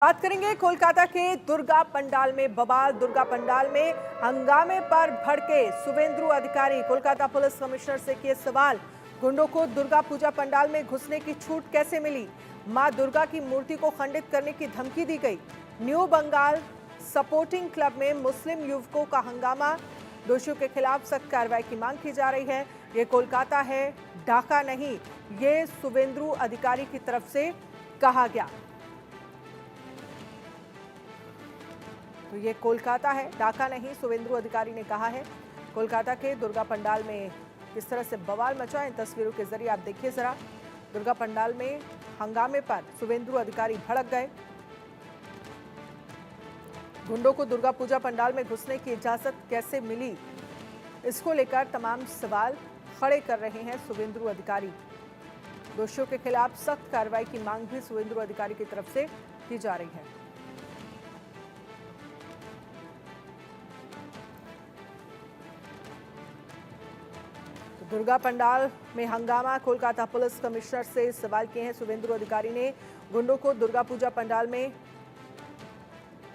बात करेंगे कोलकाता के दुर्गा पंडाल में बवाल। दुर्गा पंडाल में हंगामे पर भड़के शुभेंदु अधिकारी। कोलकाता पुलिस कमिश्नर से किए सवाल। गुंडों को दुर्गा पूजा पंडाल में घुसने की छूट कैसे मिली? मां दुर्गा की मूर्ति को खंडित करने की धमकी दी गई। न्यू बंगाल सपोर्टिंग क्लब में मुस्लिम युवकों का हंगामा। दोषियों के खिलाफ सख्त कार्रवाई की मांग की जा रही है। ये कोलकाता है, ढाका नहीं, ये शुभेंदु अधिकारी की तरफ से कहा गया। तो ये कोलकाता है, ढाका नहीं, शुभेंदु अधिकारी ने कहा है। कोलकाता के दुर्गा पंडाल में किस तरह से बवाल मचा, इन तस्वीरों के जरिए आप देखिए जरा। दुर्गा पंडाल में हंगामे पर शुभेंदु अधिकारी भड़क गए। गुंडों को दुर्गा पूजा पंडाल में घुसने की इजाजत कैसे मिली, इसको लेकर तमाम सवाल खड़े कर रहे हैं शुभेंदु अधिकारी। दोषियों के खिलाफ सख्त कार्रवाई की मांग भी शुभेंदु अधिकारी की तरफ से की जा रही है। दुर्गा पंडाल में हंगामा। कोलकाता पुलिस कमिश्नर से सवाल किए हैं शुभेंदु अधिकारी ने। गुंडों को दुर्गा पूजा पंडाल में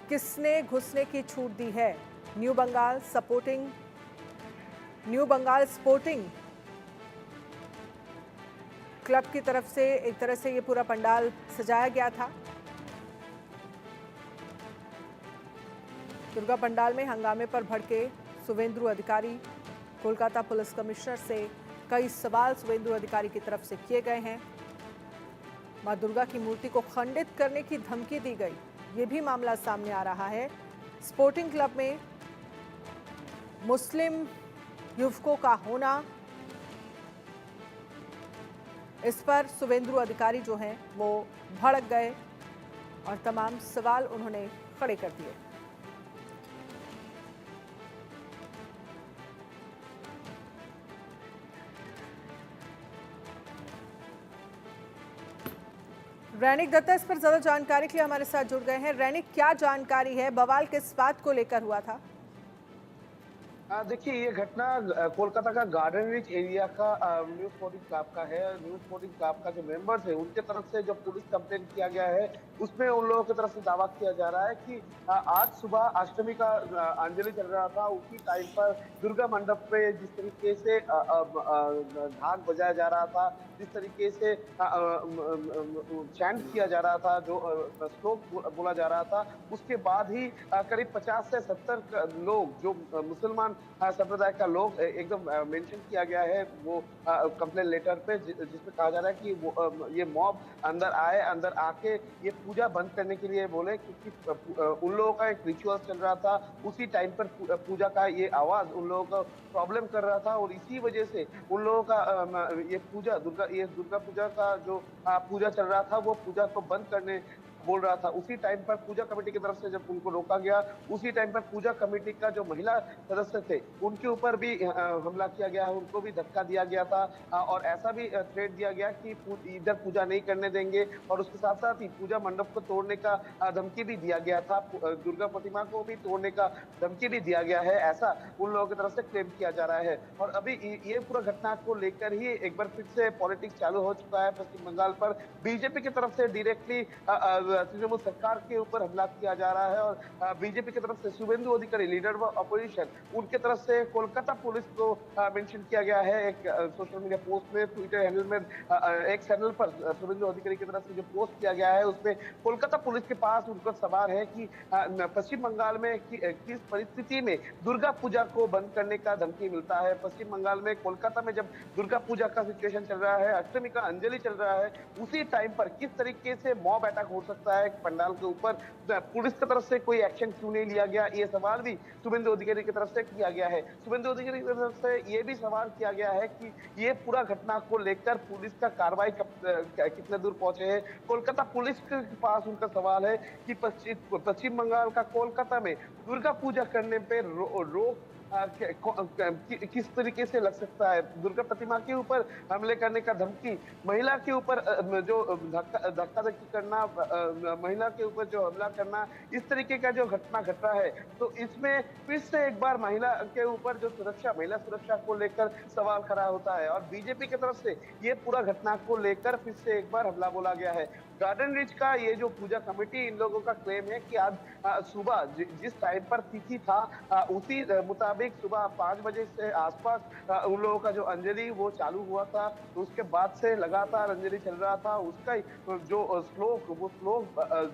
किसने घुसने की छूट दी है? न्यू बंगाल स्पोर्टिंग क्लब की तरफ से एक तरह से ये पूरा पंडाल सजाया गया था। दुर्गा पंडाल में हंगामे पर भड़के शुभेंदु अधिकारी। कोलकाता पुलिस कमिश्नर से कई सवाल शुभेंदु अधिकारी की तरफ से किए गए हैं। मां दुर्गा की मूर्ति को खंडित करने की धमकी दी गई, ये भी मामला सामने आ रहा है। स्पोर्टिंग क्लब में मुस्लिम युवकों का होना, इस पर शुभेंदु अधिकारी जो हैं वो भड़क गए और तमाम सवाल उन्होंने खड़े कर दिए। रैनिक दत्ता इस पर ज्यादा जानकारी के लिए हमारे साथ जुड़ गए हैं। रैनिक, क्या जानकारी है? बवाल किस बात को लेकर हुआ था? देखिए, ये घटना कोलकाता का गार्डन रिच एरिया का न्यूज़ फोर्टिंग क्लब का है। न्यूज़ फोर्टिंग क्लब का जो मेंबर्स है उनके तरफ से जो पुलिस कंप्लेंट किया गया है उसमें उन लोगों की तरफ से दावा किया जा रहा है कि आज सुबह अष्टमी का अंजलि चल रहा था। उसी टाइम पर दुर्गा मंडप पे जिस तरीके से ढाक बजाया जा रहा था, जिस तरीके से चैंट किया जा रहा था, जो श्लोक बोला जा रहा था, उसके बाद ही करीब 50 से 70 लोग जो मुसलमान संप्रदाय का लोग एकदम मेंशन किया गया है वो कंप्लेन लेटर पे, जिसमें कहा जा रहा है कि वो ये मॉब अंदर आके ये पूजा बंद करने के लिए बोले, क्योंकि उन लोगों का एक रिचुअल चल रहा था। उसी टाइम पर पूजा का ये आवाज उन लोगों को प्रॉब्लम कर रहा था और इसी वजह से उन लोगों का ये दुर्गा पूजा का जो पूजा चल रहा था वो पूजा को बंद करने बोल रहा था। उसी टाइम पर पूजा कमेटी की तरफ से जब उनको रोका गया, उसी टाइम पर पूजा कमेटी का जो महिला सदस्य थे उनके ऊपर भी हमला किया गया है, उनको भी धक्का दिया गया था और ऐसा भी थ्रेट दिया गया कि इधर पूजा नहीं करने देंगे और उसके साथ साथ ही पूजा मंडप को तोड़ने का धमकी भी दिया गया था। दुर्गा प्रतिमा को भी तोड़ने का धमकी भी दिया गया है, ऐसा उन लोगों की तरफ से क्लेम किया जा रहा है। और अभी ये पूरा घटना को लेकर ही एक बार फिर से पॉलिटिक्स चालू हो चुका है पश्चिम बंगाल पर। बीजेपी की तरफ से डायरेक्टली तृणमूल सरकार के ऊपर हमला किया जा रहा है और बीजेपी की तरफ से शुभेंदु अधिकारी, लीडर ऑफ अपोजिशन, उनके तरफ से कोलकाता पुलिस को मेंशन किया गया है एक सोशल मीडिया पोस्ट में, ट्विटर हैंडल में, एक चैनल पर शुभेंदु अधिकारी की तरफ से जो पोस्ट किया गया है उसमें कोलकाता पुलिस के पास उनका सवाल है कि पश्चिम बंगाल में किस परिस्थिति में दुर्गा पूजा को बंद करने का धमकी मिलता है। पश्चिम बंगाल में कोलकाता में जब दुर्गा पूजा का सिचुएशन चल रहा है, अष्टमी का अंजलि चल रहा है, उसी टाइम पर किस तरीके से मॉब अटैक हो सकता है पंडाल के ऊपर, पुलिस की तरफ से कोई एक्शन क्यों नहीं लिया गया, ये सवाल भी शुभेंदु अधिकारी की तरफ से किया गया है। शुभेंदु अधिकारी की तरफ से ये भी सवाल किया गया है कि ये पूरा घटना को लेकर पुलिस का कार्रवाई कितने दूर पहुंचे है। कोलकाता पुलिस के पास उनका सवाल है कि पश्चिम बंगाल का कोलकाता में दुर्गा पूजा करने पे रोक किस तरीके से लग सकता है। दुर्गा प्रतिमा के ऊपर हमले करने का धमकी, महिला के ऊपर जो धक्का धक्की करना, महिला के ऊपर जो हमला करना, इस तरीके का जो घटना घट रहा है, तो इसमें फिर से एक बार महिला के ऊपर जो महिला सुरक्षा को लेकर सवाल खड़ा होता है और बीजेपी की तरफ से ये पूरा घटना को लेकर फिर से एक बार हमला बोला गया है। गार्डन रिच का ये जो पूजा कमेटी, इन लोगों का क्लेम है कि आज सुबह जिस टाइम पर तिथि था उसी मुताबिक सुबह 5 बजे से आसपास उन लोगों का जो अंजलि वो चालू हुआ था। तो उसके बाद से लगातार अंजलि चल रहा था। उसका जो श्लोक, वो श्लोक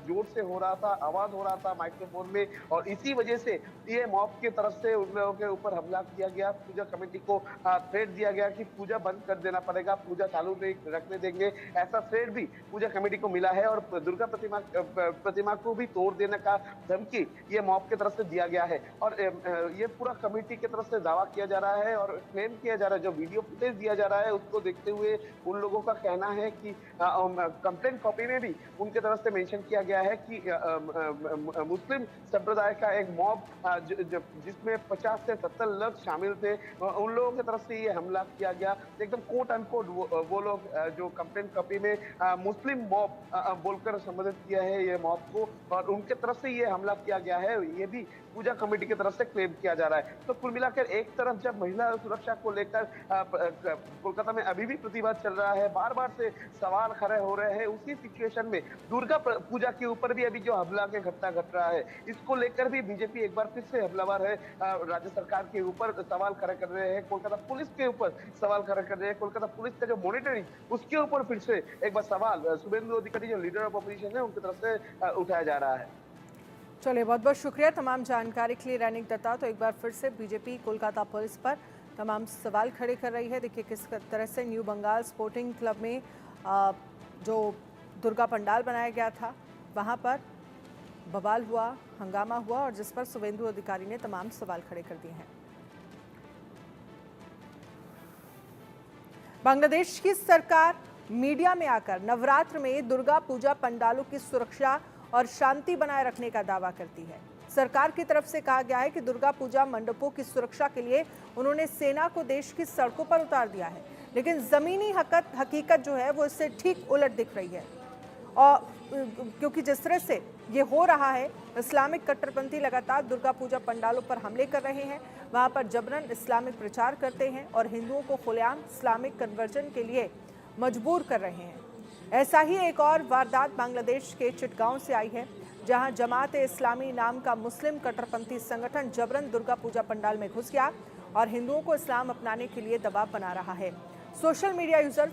जोर से हो रहा था, आवाज हो रहा था माइक्रोफोन में, और इसी वजह से ये मॉब की तरफ से उन लोगों के ऊपर हमला किया गया। पूजा कमेटी को थ्रेट दिया गया कि पूजा बंद कर देना पड़ेगा, पूजा चालू नहीं रखने देंगे। ऐसा थ्रेट भी पूजा कमेटी को मिला है और दुर्गा प्रतिमा को भी तोड़ देने का धमकी ये मॉब की तरफ से दिया गया है। और ये पूरा कमेटी की तरफ से दावा किया जा रहा है और क्लेम किया जा रहा है, जो वीडियो फुटेज दिया जा रहा है उसको देखते हुए उन लोगों का कहना है कि कंप्लेंट कॉपी में भी उनके तरफ से मेंशन किया गया है कि मुस्लिम संप्रदाय का एक मॉब जिसमें 50 से 70 लोग शामिल थे, उन लोगों की तरफ से ये हमला किया गया। एकदम कोट अनकोट वो लोग जो कंप्लेंट कॉपी में मुस्लिम मॉब बोलकर संबोधित किया है ये मॉब को, और उनके तरफ से ये हमला किया गया है, ये भी पूजा कमेटी की तरफ से क्लेम किया जा रहा है। तो कुल मिलाकर एक तरफ जब महिला सुरक्षा को लेकर कोलकाता में अभी भी प्रतिवाद चल रहा है, बार बार से सवाल खड़े हो रहे हैं, उसी सिचुएशन में दुर्गा पूजा के ऊपर भी अभी जो हमला के घटना घट रहा है, इसको लेकर भी बीजेपी एक बार फिर से हमलावर है। राज्य सरकार के ऊपर सवाल खड़े कर रहे हैं, कोलकाता पुलिस के ऊपर सवाल खड़े कर रहे हैं, कोलकाता पुलिस का जो मॉनिटरिंग उसके ऊपर फिर से एक बार सवाल शुभेंदु अधिकारी जो लीडर ऑफ ऑपोजिशन है उनकी तरफ से उठाया जा रहा है। चलिए, बहुत बहुत शुक्रिया तमाम जानकारी के लिए रैनिक दत्ता। तो एक बार फिर से बीजेपी कोलकाता पुलिस पर तमाम सवाल खड़े कर रही है। देखिए किस तरह से न्यू बंगाल स्पोर्टिंग क्लब में जो दुर्गा पंडाल बनाया गया था वहां पर बवाल हुआ, हंगामा हुआ, और जिस पर शुभेंदु अधिकारी ने तमाम सवाल खड़े कर दिए हैं। बांग्लादेश की सरकार मीडिया में आकर नवरात्र में दुर्गा पूजा पंडालों की सुरक्षा और शांति बनाए रखने का दावा करती है। सरकार की तरफ से कहा गया है कि दुर्गा पूजा मंडपों की सुरक्षा के लिए उन्होंने सेना को देश की सड़कों पर उतार दिया है, लेकिन जमीनी हकीकत जो है वो इससे ठीक उलट दिख रही है। और क्योंकि जिस तरह से ये हो रहा है, इस्लामिक कट्टरपंथी लगातार दुर्गा पूजा पंडालों पर हमले कर रहे हैं, वहां पर जबरन इस्लामिक प्रचार करते हैं और हिंदुओं को खुलेआम इस्लामिक कन्वर्जन के लिए मजबूर कर रहे हैं। ऐसा ही एक और वारदात बांग्लादेश के चिटगांव से आई है, जहां जमात-ए-इस्लामी नाम का मुस्लिम कट्टरपंथी संगठन जबरन दुर्गा पूजा पंडाल में घुस गया और हिंदुओं को इस्लाम अपनाने के लिए दबाव बना रहा है। Social media user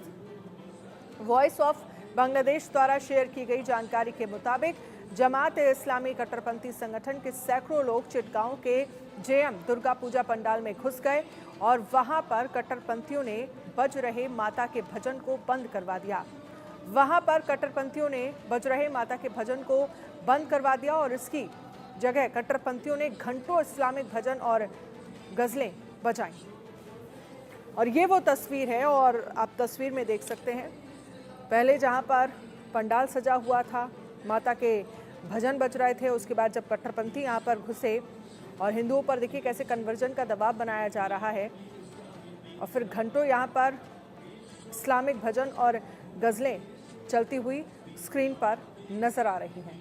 voice of Bangladesh द्वारा शेयर की गई जानकारी के मुताबिक जमात-ए-इस्लामी कट्टरपंथी संगठन के सैकड़ों लोग चिटगांव के जेएम दुर्गा पूजा पंडाल में घुस गए और वहां पर कट्टरपंथियों ने बज रहे माता के भजन को बंद करवा दिया। वहां पर कट्टरपंथियों ने बज रहे माता के भजन को बंद करवा दिया और इसकी जगह कट्टरपंथियों ने घंटों इस्लामिक भजन और गजलें बजाई। और ये वो तस्वीर है, और आप तस्वीर में देख सकते हैं पहले जहां पर पंडाल सजा हुआ था, माता के भजन बज रहे थे, उसके बाद जब कट्टरपंथी यहां पर घुसे और हिंदुओं पर देखिए कैसे कन्वर्जन का दबाव बनाया जा रहा है, और फिर घंटों यहां पर इस्लामिक भजन और गजलें चलती हुई स्क्रीन पर नजर आ रही हैं।